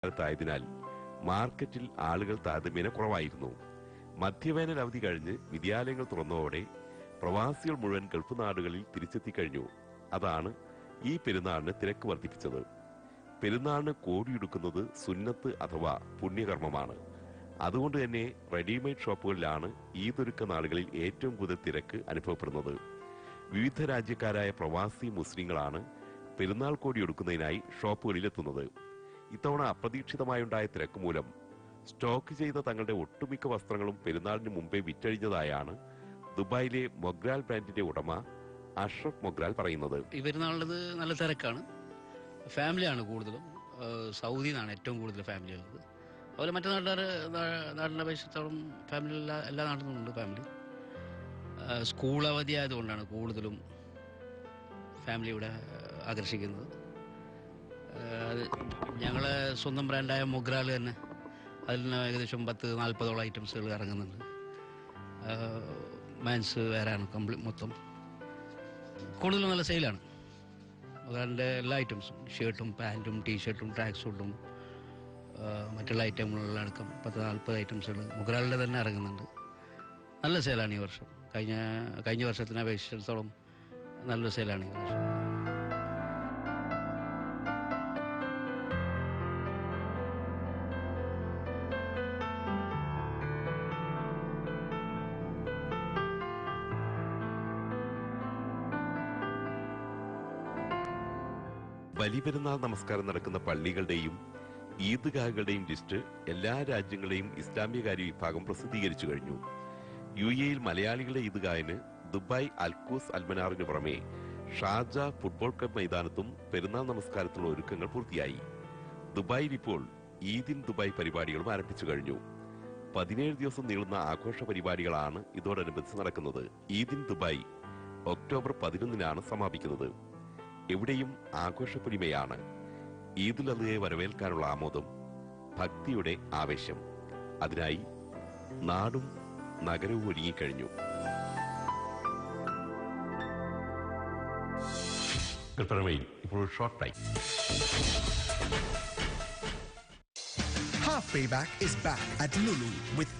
കാലത്തായതിനാൽ മാർക്കറ്റിൽ ആളുകൾ താരതമ്യേന കുറവായിരുന്നു. മധ്യവേനൽ അവധി കഴിഞ്ഞ് വിദ്യാലയങ്ങൾ തുറന്നതോടെ പ്രവാസികൾ മുഴുവൻ ഗൾഫ് നാടുകളിൽ തിരിച്ചെത്തിക്കഴിഞ്ഞു. അതാണ് ഈ പെരുന്നാളിന് തിരക്ക് വർദ്ധിപ്പിച്ചത്. പെരുന്നാളിന് കോടിയെടുക്കുന്നത് സുന്നത്ത് അഥവാ പുണ്യകർമ്മമാണ്. അതുകൊണ്ട് തന്നെ റെഡിമെയ്ഡ് ഷോപ്പുകളിലാണ് ഈദൊരുക്ക നാളുകളിൽ ഏറ്റവും കൂടുതൽ തിരക്ക് അനുഭവപ്പെടുന്നത്. വിവിധ രാജ്യക്കാരായ പ്രവാസി മുസ്ലിങ്ങളാണ് പെരുന്നാൾ കോടിയെടുക്കുന്നതിനായി ഷോപ്പുകളിലെത്തുന്നത്. ഇത്തവണ അപ്രതീക്ഷിതമായുണ്ടായ തിരക്ക് മൂലം സ്റ്റോക്ക് ചെയ്ത തങ്ങളുടെ ഒട്ടുമിക്ക വസ്ത്രങ്ങളും പെരുന്നാളിന് മുമ്പേ വിറ്റഴിഞ്ഞതായാണ് ദുബായിലെ മൊഗ്രാൽ ബ്രാൻഡിന്റെ ഉടമ അഷ്റഫ് മൊഗ്രാൽ പറയുന്നത്. ഈ പെരുന്നാളിന് നല്ല തിരക്കാണ്. ഫാമിലിയാണ് കൂടുതലും. സൗദിയിൽ നിന്നാണ് ഏറ്റവും കൂടുതൽ ഫാമിലി ഉള്ളത്. അതുപോലെ മറ്റു നാടിനെ അപേക്ഷിച്ചിടത്തോളം ഫാമിലി എല്ലാ നാട്ടിൽ നിന്നുണ്ട് ഫാമിലി. സ്കൂൾ അവധി ആയതുകൊണ്ടാണ് കൂടുതലും ഫാമിലി ഇവിടെ ആകർഷിക്കുന്നത്. ഞങ്ങളെ സ്വന്തം ബ്രാൻഡായ മൊഗ്രാൽ തന്നെ അതിൽ നിന്ന് ഏകദേശം 10-40 ഐറ്റംസുകൾ ഇറങ്ങുന്നുണ്ട്. മാൻസ് വേറെയാണ് മൊത്തം. കൂടുതലും നല്ല സെയിലാണ്. മൊഗ്രാലിൻ്റെ എല്ലാ ഐറ്റംസും, ഷർട്ടും പാൻറ്റും ടീഷർട്ടും ട്രാക്ക് സൂട്ടും മറ്റുള്ള ഐറ്റങ്ങളടക്കം 10-40 ഐറ്റംസുകൾ മൊഗ്രാലിൻ്റെ തന്നെ ഇറങ്ങുന്നുണ്ട്. നല്ല സെയിലാണ് ഈ വർഷം. കഴിഞ്ഞ വർഷത്തിനെ അപേക്ഷിച്ചിടത്തോളം നല്ലൊരു സെയിലാണ് ഈ വർഷം. ബലിപെരുന്നാൾ നമസ്കാരം നടക്കുന്ന പള്ളികളുടെയും ഈദ്ഗാഹുകളുടെയും ലിസ്റ്റ് എല്ലാ രാജ്യങ്ങളെയും ഇസ്ലാമികകാര്യ വിഭാഗം പ്രസിദ്ധീകരിച്ചു കഴിഞ്ഞു. UAE-യിൽ മലയാളികളുടെ ഈദ്ഗാഹിന് ദുബായ് അൽക്കൂസ് അൽമനാറിന് പുറമെ ഷാർജ ഫുട്ബോൾ ക്ലബ് മൈതാനത്തും പെരുന്നാൾ നമസ്കാരത്തിനുള്ള ഒരുക്കങ്ങൾ പൂർത്തിയായി. ദുബായിൽ ഇപ്പോൾ ഈദ് ഇൻ ദുബായ് പരിപാടികളും ആരംഭിച്ചു കഴിഞ്ഞു. 17 ദിവസം നീളുന്ന ആഘോഷ പരിപാടികളാണ് ഇതോടനുബന്ധിച്ച് നടക്കുന്നത്. ഈദ് ഇൻ ദുബായ് ഒക്ടോബർ 11-നാണ് സമാപിക്കുന്നത്. എവിടെയും ആഘോഷപ്പൊലിമയാണ്. ഈദുൽ അദ്ഹയെ വരവേൽക്കാനുള്ള ആമോദം, ഭക്തിയുടെ ആവേശം. അതിനായി നാടും നഗരവും ഒരുങ്ങിക്കഴിഞ്ഞു. ഇപ്പോൾ short time. Half Payback is back at Lulu with